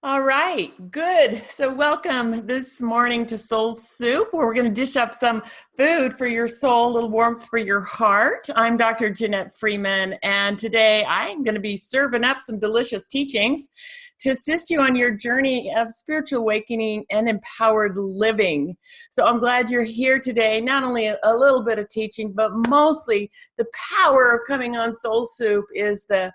All right, good. So welcome this morning to Soul Soup, where we're going to dish up some food for your soul, a little warmth for your heart. I'm Dr. Janette Freeman, and today I'm going to be serving up some delicious teachings to assist you on your journey of spiritual awakening and empowered living. So I'm glad you're here today. Not only a little bit of teaching, but mostly the power of coming on Soul Soup is the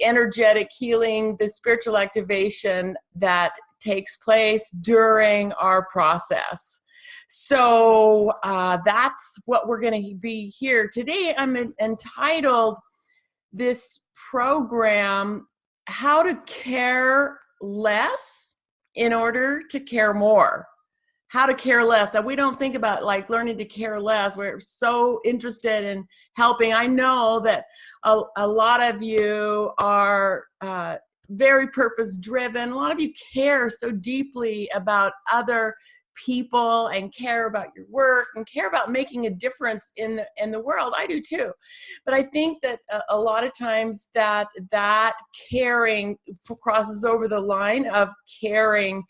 energetic healing, the spiritual activation that takes place during our process. So that's what we're going to be here today. I'm entitled this program, How to Care Less in Order to Care More. How to care less. Now, we don't think about like learning to care less. We're so interested in helping. I know that a lot of you are very purpose driven. A lot of you care so deeply about other people and care about your work and care about making a difference in the world. I do too. But I think that a lot of times that caring crosses over the line of caring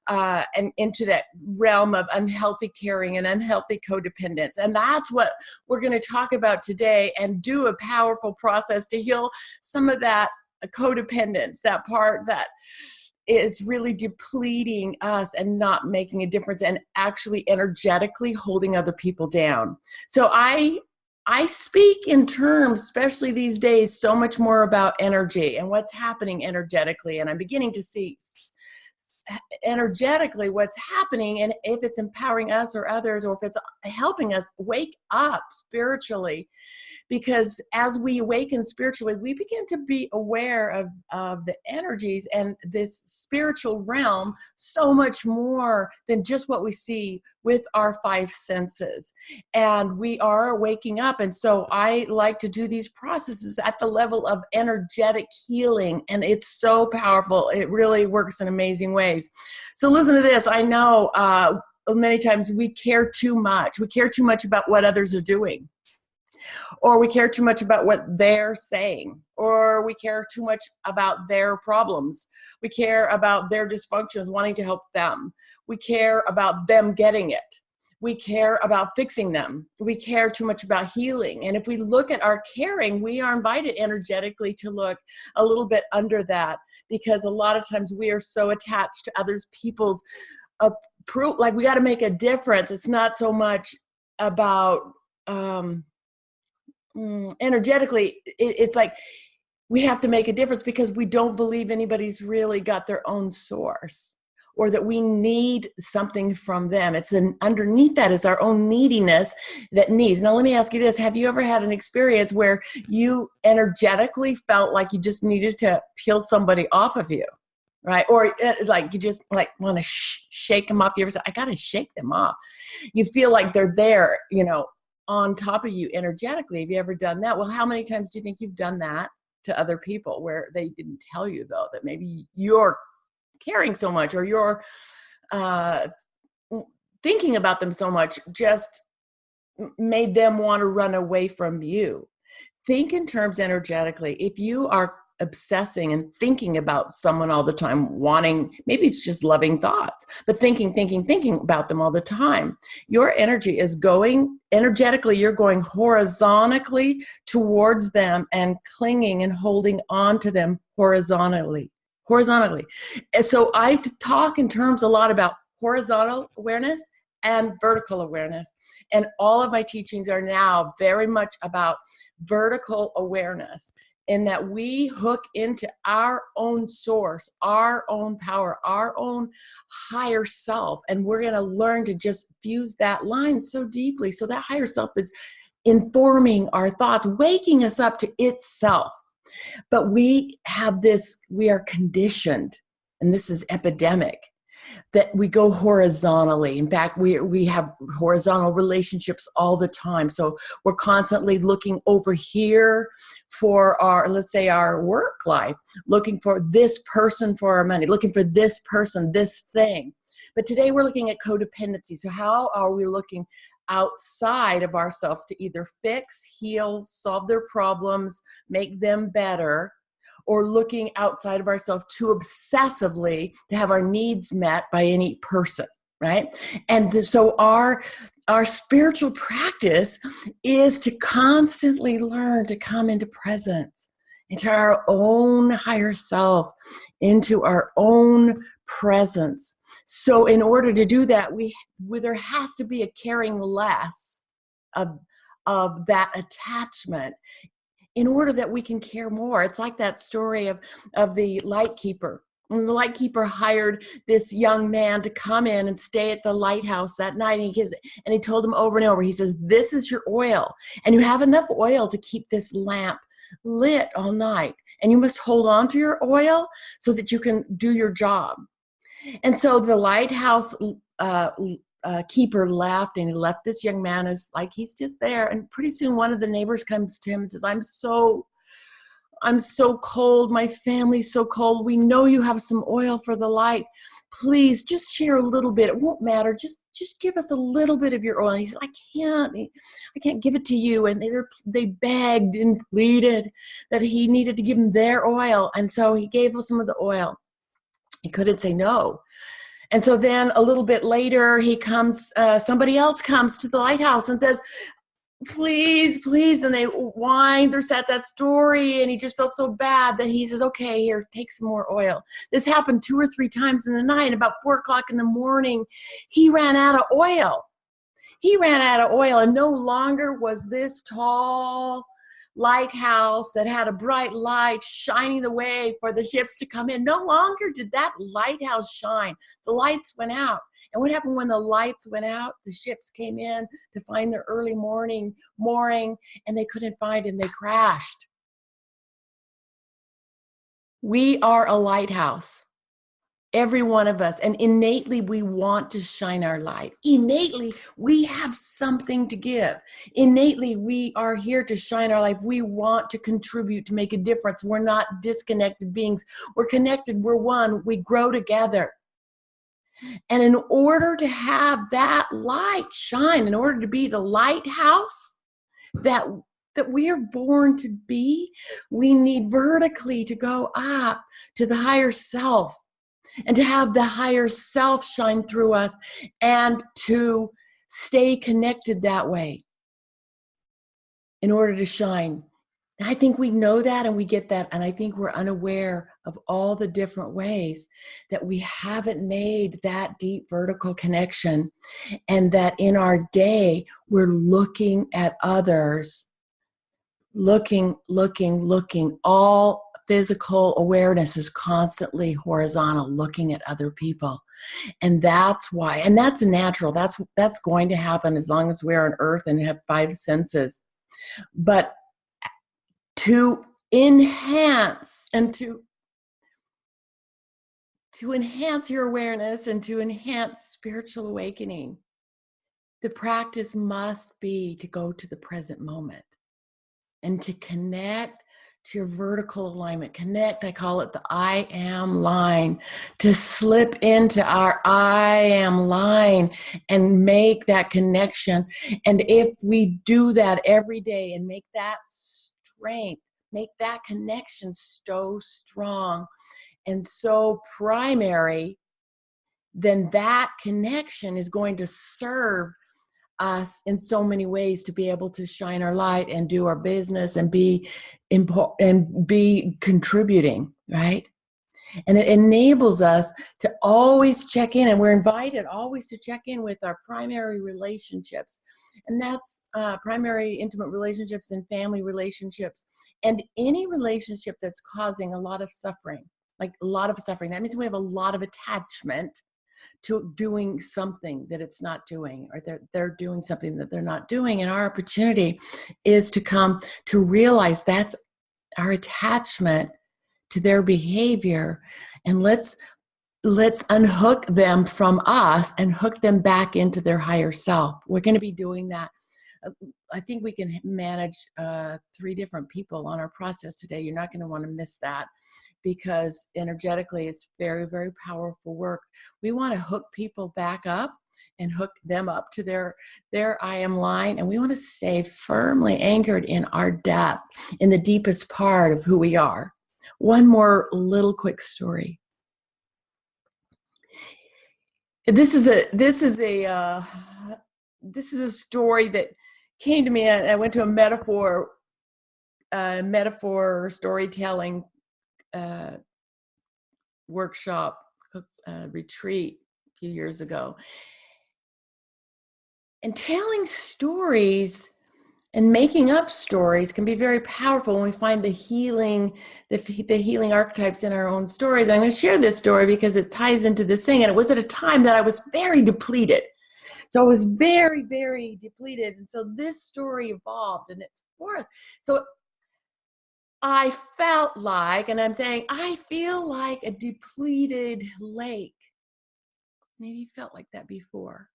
and into that realm of unhealthy caring and unhealthy codependence. And that's what we're going to talk about today and do a powerful process to heal some of that codependence, that part that is really depleting us and not making a difference and actually energetically holding other people down. So I speak in terms, especially these days, so much more about energy and what's happening energetically. And I'm beginning to see energetically what's happening, and if it's empowering us or others, or if it's helping us wake up spiritually. Because as we awaken spiritually, we begin to be aware of the energies and this spiritual realm so much more than just what we see with our five senses. And we are waking up. And so I like to do these processes at the level of energetic healing. And it's so powerful. It really works in amazing ways. So listen to this. I know many times we care too much. We care too much about what others are doing. Or we care too much about what they're saying, or we care too much about their problems. We care about their dysfunctions, wanting to help them. We care about them getting it. We care about fixing them. We care too much about healing. And if we look at our caring, we are invited energetically to look a little bit under that, because a lot of times we are so attached to others people's approval. Like, we got to make a difference. It's not so much about energetically, it's like we have to make a difference because we don't believe anybody's really got their own source, or that we need something from them. It's underneath that is our own neediness that needs. Now, let me ask you this. Have you ever had an experience where you energetically felt like you just needed to peel somebody off of you, right? Or like you just like want to shake them off. You ever say, I got to shake them off. You feel like they're there, on top of you energetically. Have you ever done that? Well, how many times do you think you've done that to other people where they didn't tell you, though, that maybe you're caring so much, or you're thinking about them so much, just made them want to run away from you? Think in terms energetically. If you are obsessing and thinking about someone all the time, wanting, maybe it's just loving thoughts, but thinking about them all the time, your energy is going energetically, you're going horizontally towards them and clinging and holding on to them horizontally. And so I talk in terms a lot about horizontal awareness and vertical awareness. And all of my teachings are now very much about vertical awareness, in that we hook into our own source, our own power, our own higher self. And we're going to learn to just fuse that line so deeply. So that higher self is informing our thoughts, waking us up to itself. But we are conditioned, and this is epidemic, that we go horizontally. In fact, we have horizontal relationships all the time. So we're constantly looking over here for our, let's say, our work life, looking for this person for our money, looking for this person, this thing. But today we're looking at codependency. So how are we looking outside of ourselves to either fix, heal, solve their problems, make them better, or looking outside of ourselves too obsessively to have our needs met by any person, right? And so our spiritual practice is to constantly learn to come into presence, into our own higher self, into our own presence. So in order to do that, there has to be a caring less of that attachment in order that we can care more. It's like that story of the lightkeeper. And the lightkeeper hired this young man to come in and stay at the lighthouse that night. And he told him over and over, he says, this is your oil. And you have enough oil to keep this lamp lit all night. And you must hold on to your oil so that you can do your job. And so the lighthouse keeper left, and he left this young man as like he's just there. And pretty soon one of the neighbors comes to him and says, I'm so cold. My family's so cold. We know you have some oil for the light. Please just share a little bit. It won't matter. Just give us a little bit of your oil. And he said, I can't give it to you. And they begged and pleaded that he needed to give them their oil. And so he gave them some of the oil. He couldn't say no. And so then a little bit later, somebody else comes to the lighthouse and says, please. And they whined their that story. And he just felt so bad that he says, okay, here, take some more oil. This happened 2 or 3 times in the night. About 4 o'clock in the morning, he ran out of oil. And no longer was this tall lighthouse that had a bright light shining the way for the ships to come in. No longer did that lighthouse shine. The lights went out. And what happened when the lights went out? The ships came in to find their early morning mooring, and they couldn't find it, and they crashed. We are a lighthouse. Every one of us. And innately, we want to shine our light. Innately, we have something to give. Innately, we are here to shine our light. We want to contribute, to make a difference. We're not disconnected beings. We're connected. We're one. We grow together. And in order to have that light shine, in order to be the lighthouse that we are born to be, we need vertically to go up to the higher self. And to have the higher self shine through us and to stay connected that way in order to shine. And I think we know that and we get that. And I think we're unaware of all the different ways that we haven't made that deep vertical connection, and that in our day, we're looking at others, looking. All physical awareness is constantly horizontal, looking at other people. And that's why, and that's natural. That's going to happen as long as we're on earth and have 5 senses. But to enhance and to enhance your awareness and to enhance spiritual awakening, the practice must be to go to the present moment and to connect to your vertical alignment. Connect, I call it the I am line, to slip into our I am line and make that connection. And if we do that every day and make that strength, make that connection so strong and so primary, then that connection is going to serve us in so many ways to be able to shine our light and do our business and be contributing, right? And it enables us to always check in, and we're invited always to check in with our primary relationships. And that's primary intimate relationships and family relationships, and any relationship that's causing a lot of suffering, like a lot of suffering. That means we have a lot of attachment to doing something that it's not doing, or they're doing something that they're not doing. And our opportunity is to come to realize that's our attachment to their behavior, and let's unhook them from us and hook them back into their higher self. We're going to be doing that. I think we can manage 3 different people on our process today. You're not going to want to miss that, because energetically it's very, very powerful work. We want to hook people back up and hook them up to their I am line. And we want to stay firmly anchored in our depth, in the deepest part of who we are. one more little quick story. This is a story that came to me. I went to a metaphor storytelling workshop retreat a few years ago. And telling stories and making up stories can be very powerful when we find the healing archetypes in our own stories. And I'm going to share this story because it ties into this thing. And it was at a time that I was very depleted. So I was very, very depleted. And so this story evolved, and it's for us. So I felt like, and I'm saying, I feel like a depleted lake. Maybe you felt like that before.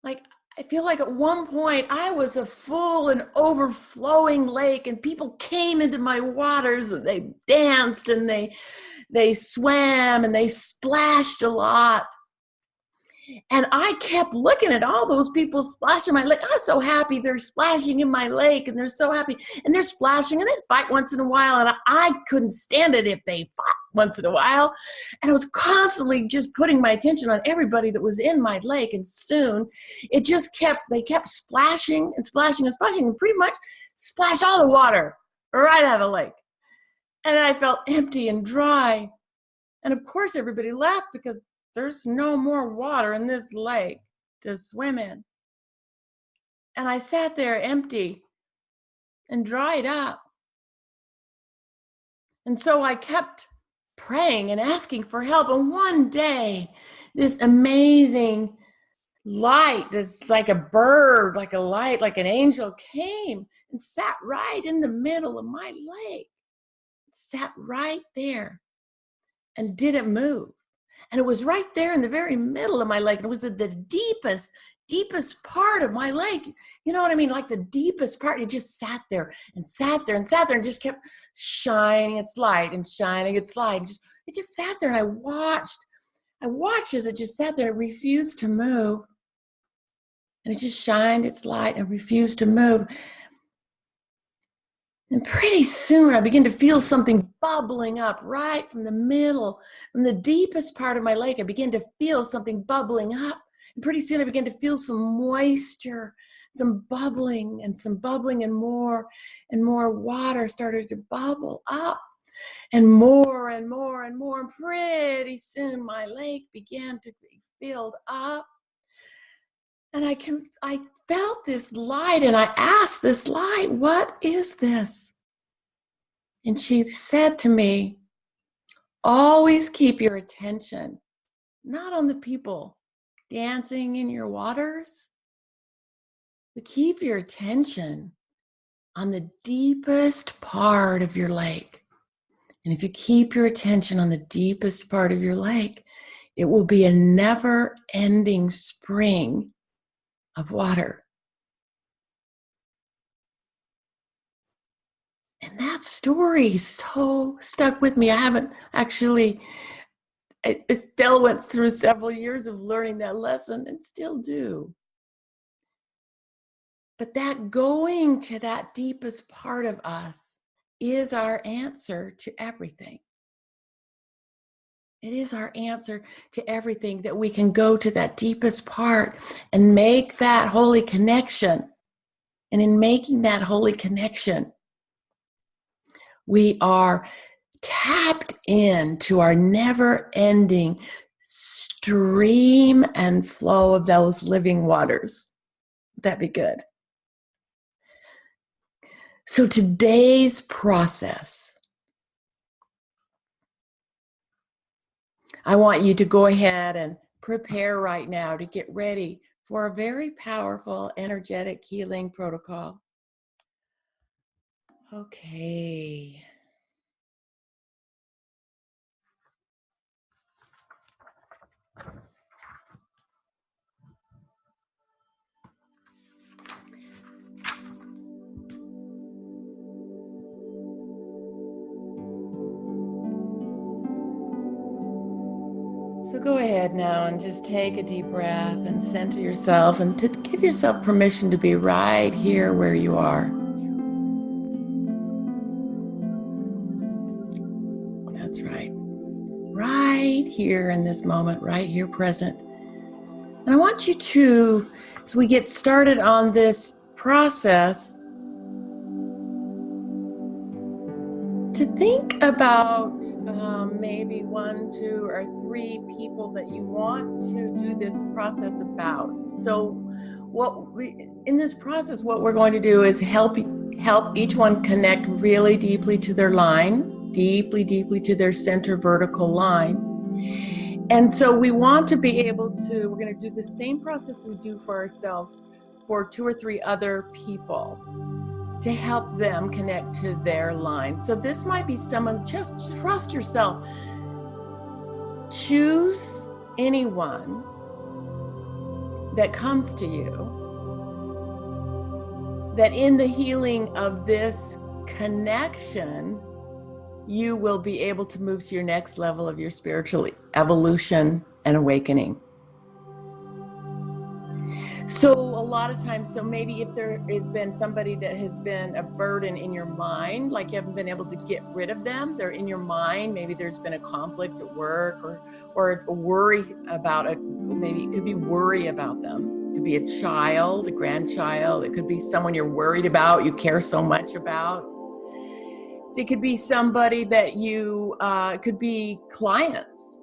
Like, I feel like at one point I was a full and overflowing lake, and people came into my waters and they danced and they swam and they splashed a lot. And I kept looking at all those people splashing my lake. I was so happy they're splashing in my lake, and they're so happy. And they're splashing, and they'd fight once in a while. And I couldn't stand it if they fought once in a while. And I was constantly just putting my attention on everybody that was in my lake. And soon they kept splashing and splashing and splashing, and pretty much splashed all the water right out of the lake. And then I felt empty and dry. And of course, everybody laughed because there's no more water in this lake to swim in. And I sat there empty and dried up. And so I kept praying and asking for help. And one day, this amazing light, that's like a bird, like a light, like an angel, came and sat right in the middle of my lake. Sat right there and didn't move. And it was right there in the very middle of my lake. And it was at the deepest part of my lake. You know what I mean? Like the deepest part. It just sat there and sat there and sat there and just kept shining its light and shining its light. It just sat there, and I watched as it just sat there. It refused to move. And it just shined its light and refused to move. And pretty soon I began to feel something bubbling up right from the middle, from the deepest part of my lake. I began to feel something bubbling up. And pretty soon I began to feel some moisture, some bubbling, and more water started to bubble up. And more and more and more. And pretty soon my lake began to be filled up. And I felt this light, and I asked this light, "What is this?" And she said to me, "Always keep your attention, not on the people dancing in your waters, but keep your attention on the deepest part of your lake. And if you keep your attention on the deepest part of your lake, it will be a never-ending spring of water." And that story so stuck with me. I haven't actually, it still went through several years of learning that lesson and still do. But that going to that deepest part of us is our answer to everything. It is our answer to everything, that we can go to that deepest part and make that holy connection. And in making that holy connection, we are tapped into our never-ending stream and flow of those living waters. That'd be good. So today's process, I want you to go ahead and prepare right now to get ready for a very powerful energetic healing protocol. Okay. So go ahead now and just take a deep breath and center yourself, and to give yourself permission to be right here where you are. here in this moment, right here present. And I want you to, as we get started on this process, to think about maybe 1, 2, or 3 people that you want to do this process about. So in this process, what we're going to do is help each one connect really deeply to their line, deeply to their center vertical line. And so we want to be able to, we're going to do the same process we do for ourselves for 2 or 3 other people to help them connect to their line. So this might be someone, just trust yourself. Choose anyone that comes to you, that in the healing of this connection, you will be able to move to your next level of your spiritual evolution and awakening. So a lot of times, so maybe if there has been somebody that has been a burden in your mind, like you haven't been able to get rid of them, they're in your mind, maybe there's been a conflict at work or a worry about it, maybe it could be worry about them. It could be a child, a grandchild, it could be someone you're worried about, you care so much about. So it could be somebody that it could be clients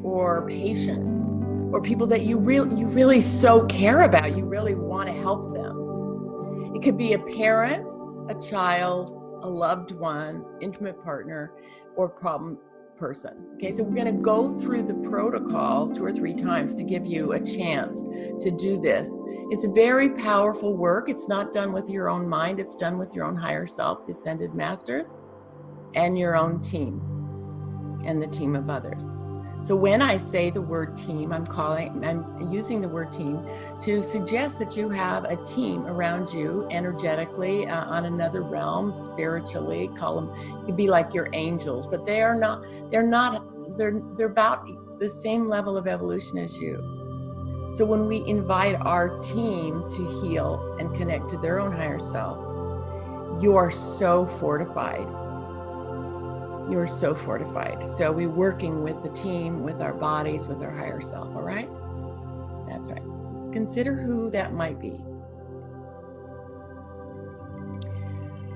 or patients, or people that you really so care about, you really want to help them. It could be a parent, a child, a loved one, intimate partner, or problem person. Okay, so we're going to go through the protocol 2 or 3 times to give you a chance to do this. It's a very powerful work. It's not done with your own mind. It's done with your own higher self, the ascended masters, and your own team, and the team of others. So when I say the word team, I'm using the word team to suggest that you have a team around you energetically on another realm, spiritually. It could be like your angels, but they're about the same level of evolution as you. So when we invite our team to heal and connect to their own higher self, you are so fortified. You are so fortified. So we're working with the team, with our bodies, with our higher self, all right? That's right. So consider who that might be.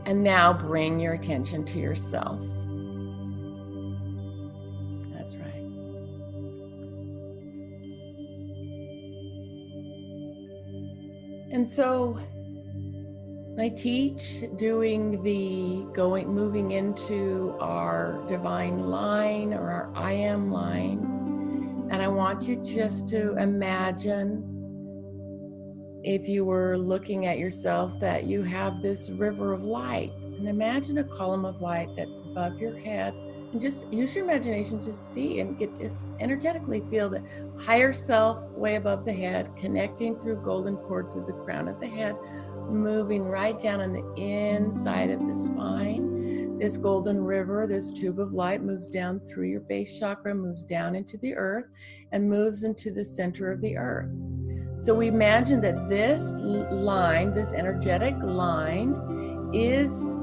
And now bring your attention to yourself. That's right. And so I teach moving into our divine line or our I am line. And I want you just to imagine, if you were looking at yourself, that you have this river of light. And imagine a column of light that's above your head. And just use your imagination to see and get to energetically feel the higher self way above the head, connecting through golden cord through the crown of the head, moving right down on the inside of the spine. This golden river, this tube of light, moves down through your base chakra, moves down into the earth, and moves into the center of the earth. So we imagine that this line, this energetic line, is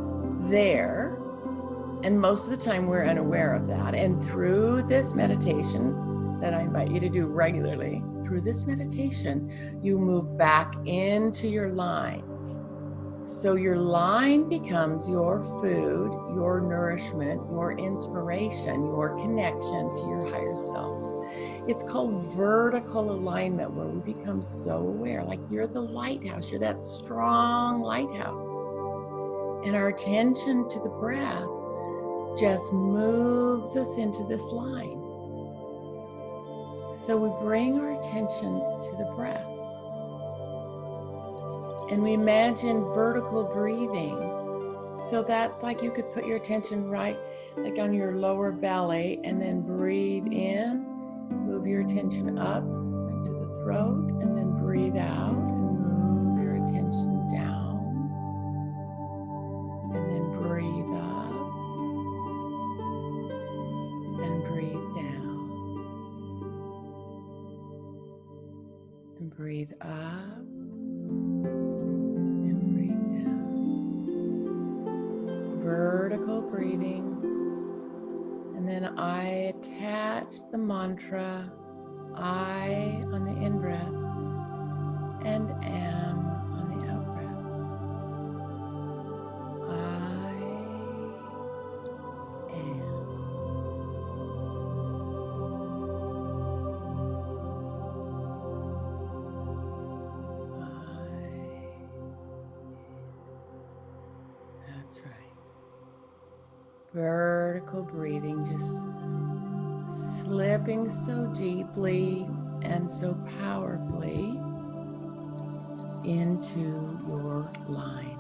there, and most of the time we're unaware of that. And through this meditation that I invite you to do regularly, through this meditation, you move back into your line. So your line becomes your food, your nourishment, your inspiration, your connection to your higher self. It's called vertical alignment, where we become so aware, like you're the lighthouse, you're that strong lighthouse. And our attention to the breath just moves us into this line. So we bring our attention to the breath. And we imagine vertical breathing. So that's like you could put your attention right like on your lower belly, and then breathe in, move your attention up into the throat, and then breathe out and move your attention down, and then breathe up and breathe down, and breathe up. Vertical breathing, and then I attach the mantra I on the in-breath and am on the out-breath. I am. That's right. Vertical breathing, just slipping so deeply and so powerfully into your line.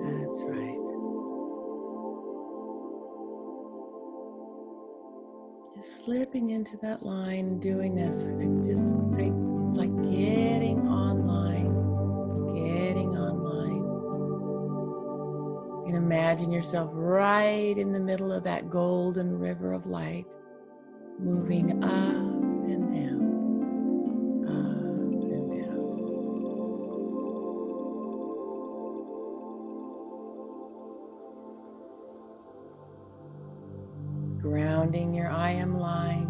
That's right. Just slipping into that line, doing this. I just say it's like getting online, getting online. You can imagine yourself right in the middle of that golden river of light, moving up and down, up and down. Grounding your I am line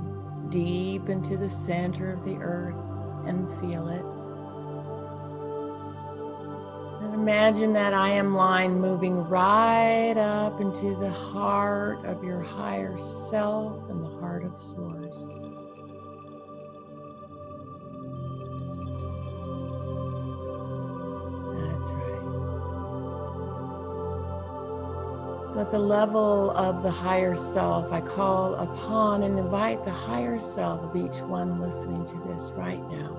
deep into the center of the earth and feel it. And imagine that I am line moving right up into the heart of your higher self and the heart of Source. That's right. So at the level of the higher self, I call upon and invite the higher self of each one listening to this right now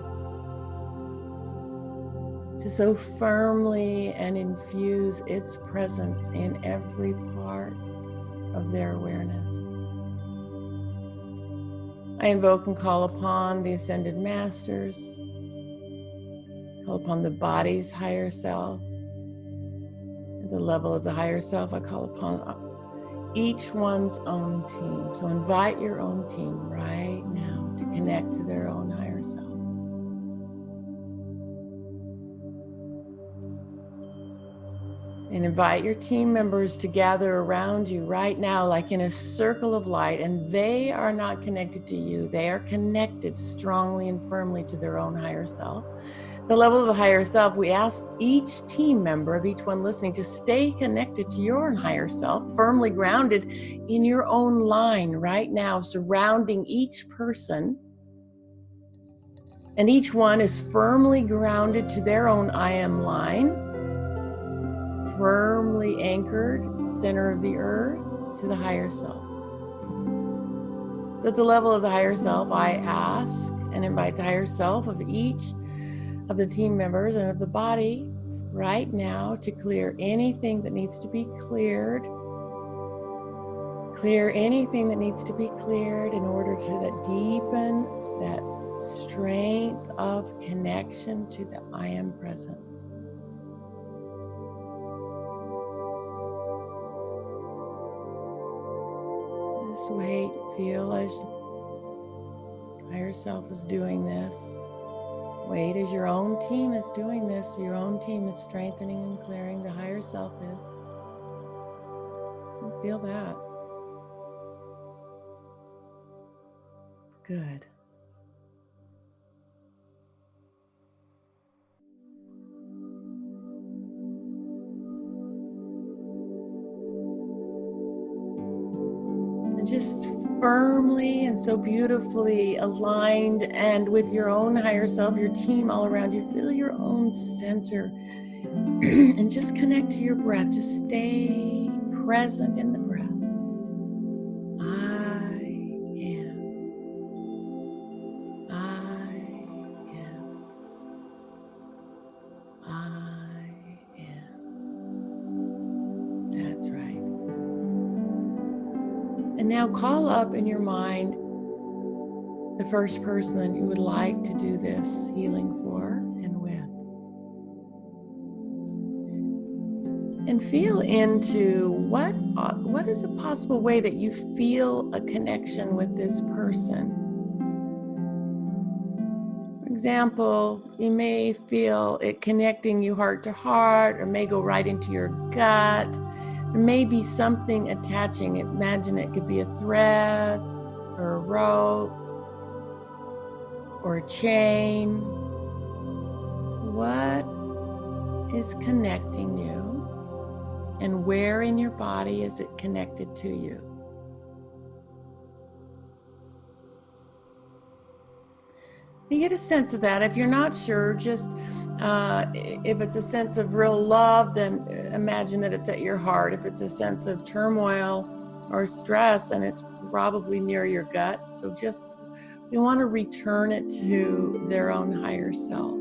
to so firmly and infuse its presence in every part of their awareness. I invoke and call upon the Ascended Masters, call upon the body's higher self. At the level of the higher self, I call upon each one's own team. So invite your own team right now to connect to their own higher self. And invite your team members to gather around you right now, like in a circle of light, and they are not connected to you. They are connected strongly and firmly to their own higher self. The level of the higher self, we ask each team member of each one listening to stay connected to your own higher self, firmly grounded in your own line right now, surrounding each person. And each one is firmly grounded to their own I am line, firmly anchored, center of the earth, to the higher self. So at the level of the higher self, I ask and invite the higher self of each of the team members and of the body right now to clear anything that needs to be cleared. Clear anything that needs to be cleared in order to deepen that strength of connection to the I am presence. Just wait, feel as higher self is doing this. Wait as your own team is doing this. Your own team is strengthening and clearing. The higher self is. Feel that. Good. Just firmly and so beautifully aligned and with your own higher self, your team all around you, feel your own center and just connect to your breath. Just stay present in the breath. I am. I am. I am. That's right. And now call up in your mind the first person that you would like to do this healing for and with. And feel into what is a possible way that you feel a connection with this person. example, you may feel it connecting you heart to heart, or may go right into your gut. There may be something attaching. Imagine it could be a thread or a rope or a chain. What is connecting you, and where in your body is it connected to you? You get a sense of that. If you're not sure, just if it's a sense of real love, then imagine that it's at your heart. If it's a sense of turmoil or stress, then it's probably near your gut. So just, we want to return it to their own higher self.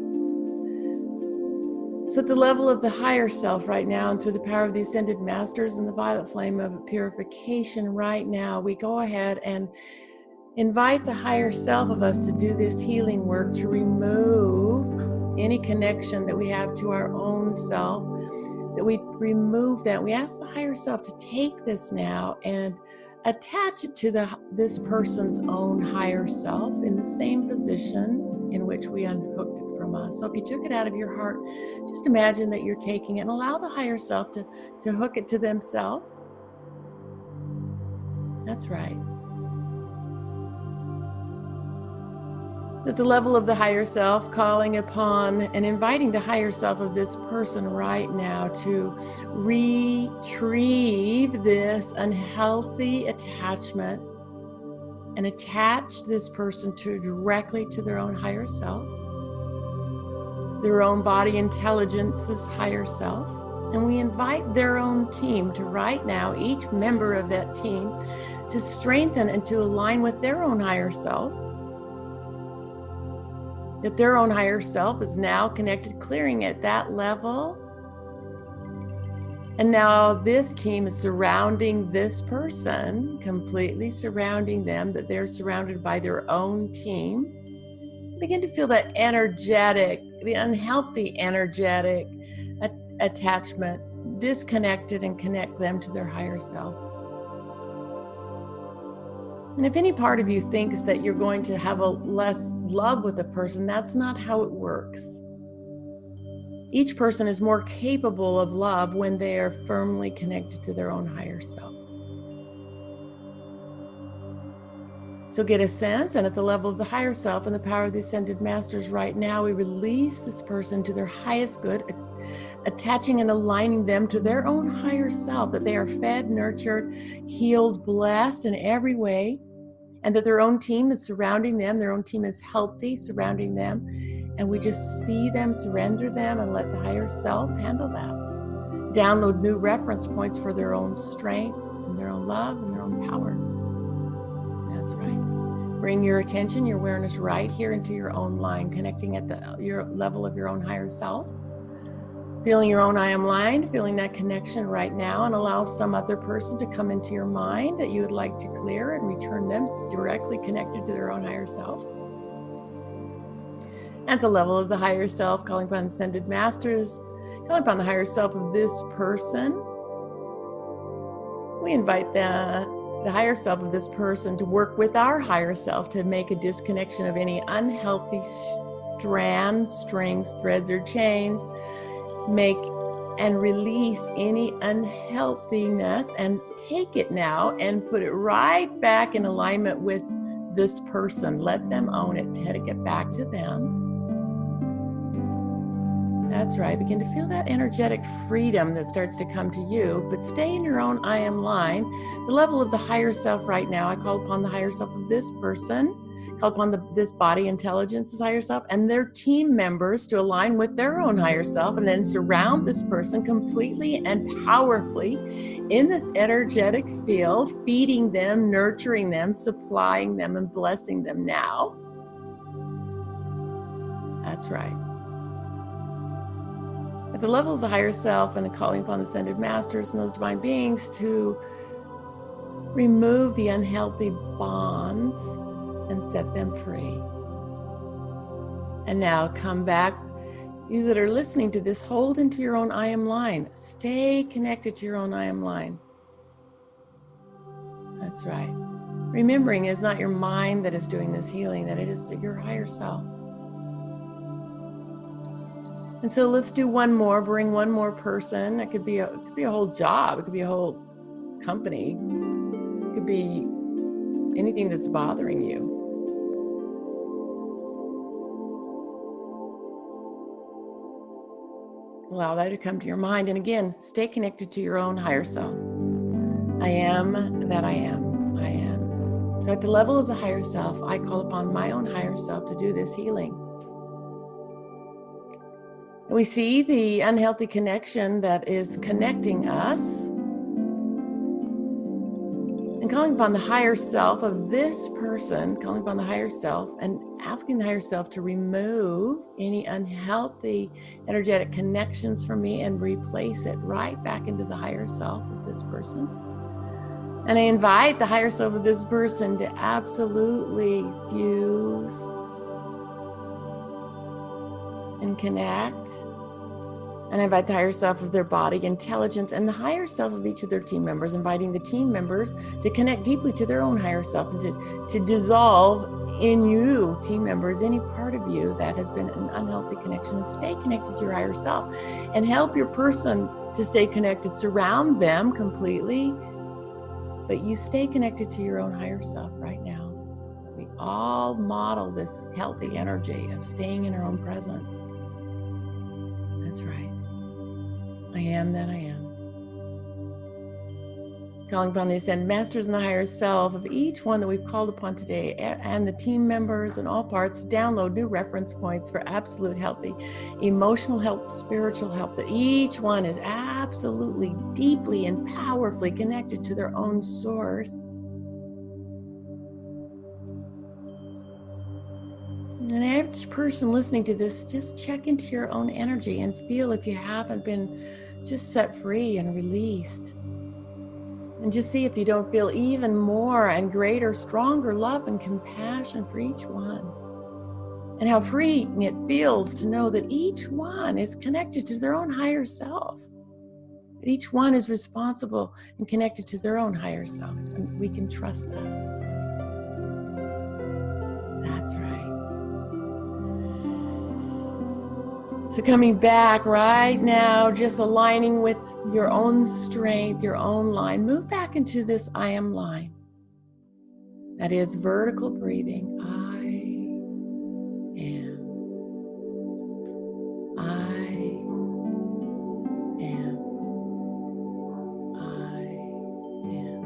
So at the level of the higher self right now, and through the power of the Ascended Masters and the violet flame of purification right now, we go ahead and invite the higher self of us to do this healing work, to remove any connection that we have to our own self, that we remove that. We ask the higher self to take this now and attach it to this person's own higher self in the same position in which we unhooked it from us. So if you took it out of your heart, just imagine that you're taking it and allow the higher self to hook it to themselves. That's right. At the level of the higher self, calling upon and inviting the higher self of this person right now to retrieve this unhealthy attachment and attach this person directly to their own higher self, their own body intelligence's higher self. And we invite their own team to right now, each member of that team, to strengthen and to align with their own higher self. That their own higher self is now connected, clearing at that level. And now this team is surrounding this person, completely surrounding them, that they're surrounded by their own team. Begin to feel that energetic, the unhealthy energetic attachment, disconnected, and connect them to their higher self. And if any part of you thinks that you're going to have a less love with a person, that's not how it works. Each person is more capable of love when they are firmly connected to their own higher self. So get a sense, and at the level of the higher self and the power of the Ascended Masters right now, we release this person to their highest good, attaching and aligning them to their own higher self, that they are fed, nurtured, healed, blessed in every way, and that their own team is surrounding them, their own team is healthy, surrounding them, and we just see them, surrender them, and let the higher self handle that. Download new reference points for their own strength and their own love and their own power. That's right. Bring your attention, your awareness right here into your own line, connecting at your level of your own higher self. Feeling your own I am line, feeling that connection right now, and allow some other person to come into your mind that you would like to clear and return them directly connected to their own higher self. At the level of the higher self, calling upon Ascended Masters, calling upon the higher self of this person, we invite the higher self of this person to work with our higher self to make a disconnection of any unhealthy strands, strings, threads, or chains. Make and release any unhealthiness and take it now and put it right back in alignment with this person. Let them own it. Take it back to them. That's right. Begin to feel that energetic freedom that starts to come to you, but stay in your own I am line. The level of the higher self right now, I call upon the higher self of this person, call upon this body intelligence's higher self, and their team members to align with their own higher self, and then surround this person completely and powerfully in this energetic field, feeding them, nurturing them, supplying them, and blessing them now. That's right. At the level of the higher self, and calling upon the Ascended Masters and those divine beings to remove the unhealthy bonds and set them free. And now come back. You that are listening to this, hold into your own I am line. Stay connected to your own I am line. That's right. Remembering it's not your mind that is doing this healing, that it is your higher self. And so let's do one more, bring one more person. It could be a whole job. It could be a whole company. It could be anything that's bothering you. Allow that to come to your mind. And again, stay connected to your own higher self. I am that I am. I am. So at the level of the higher self, I call upon my own higher self to do this healing. And we see the unhealthy connection that is connecting us. And calling upon the higher self of this person, calling upon the higher self and asking the higher self to remove any unhealthy energetic connections from me and replace it right back into the higher self of this person. And I invite the higher self of this person to absolutely fuse and connect. And I invite the higher self of their body, intelligence, and the higher self of each of their team members, inviting the team members to connect deeply to their own higher self and to dissolve in you, team members, any part of you that has been an unhealthy connection, and stay connected to your higher self and help your person to stay connected. Surround them completely, but you stay connected to your own higher self right now. We all model this healthy energy of staying in our own presence. That's right. I am that I am. Calling upon the ascended masters and the higher self of each one that we've called upon today, and the team members and all parts, to download new reference points for absolute healthy emotional health, spiritual health, that each one is absolutely deeply and powerfully connected to their own source. And each person listening to this, just check into your own energy and feel if you haven't been just set free and released. And just see if you don't feel even more and greater, stronger love and compassion for each one. And how freeing it feels to know that each one is connected to their own higher self. That each one is responsible and connected to their own higher self. And we can trust that. That's right. So coming back right now, just aligning with your own strength, your own line. Move back into this I am line. That is vertical breathing. I am. I am. I am.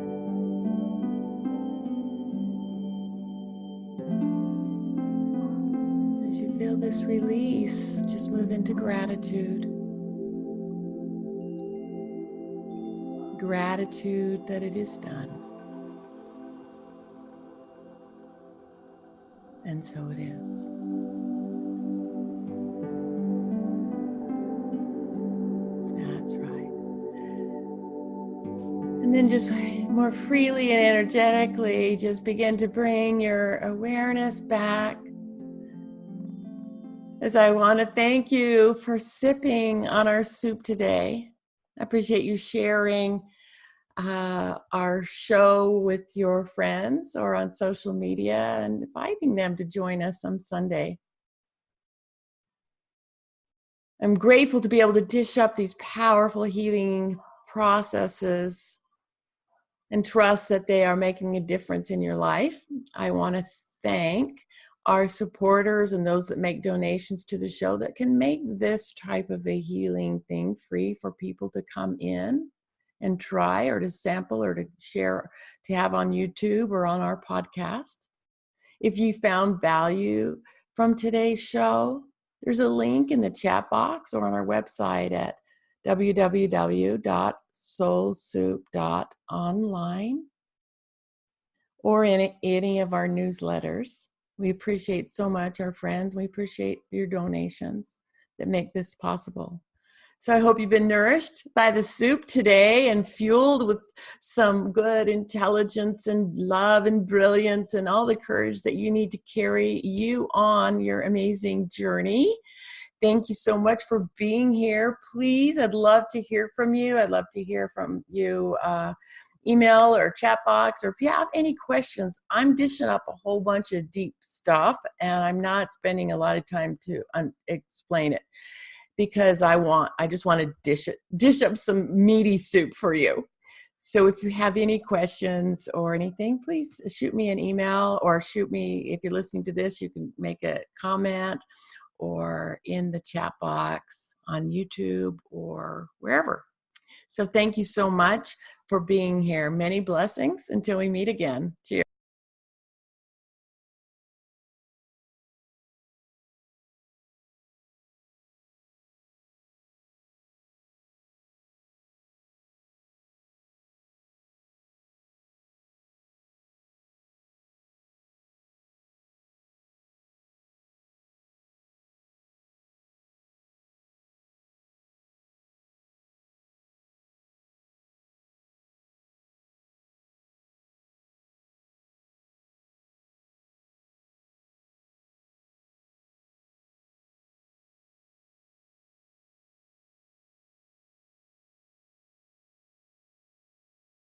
As you feel this release, just move into gratitude. Gratitude that it is done. And so it is. That's right. And then just more freely and energetically, just begin to bring your awareness back. As I want to thank you for sipping on our soup today. I appreciate you sharing our show with your friends or on social media and inviting them to join us some Sunday. I'm grateful to be able to dish up these powerful healing processes and trust that they are making a difference in your life. I want to thank our supporters and those that make donations to the show that can make this type of a healing thing free for people to come in and try, or to sample, or to share, to have on YouTube or on our podcast. If you found value from today's show, there's a link in the chat box or on our website at www.soulsoup.online or in any of our newsletters. We appreciate so much our friends. We appreciate your donations that make this possible. So I hope you've been nourished by the soup today and fueled with some good intelligence and love and brilliance and all the courage that you need to carry you on your amazing journey. Thank you so much for being here. Please, I'd love to hear from you. I'd love to hear from you. Email or chat box, or if you have any questions. I'm dishing up a whole bunch of deep stuff and I'm not spending a lot of time to explain it. because I just want to dish up some meaty soup for you. So if you have any questions or anything, please shoot me an email, or shoot me, if you're listening to this, you can make a comment or in the chat box on YouTube or wherever. So thank you so much for being here. Many blessings until we meet again. Cheers.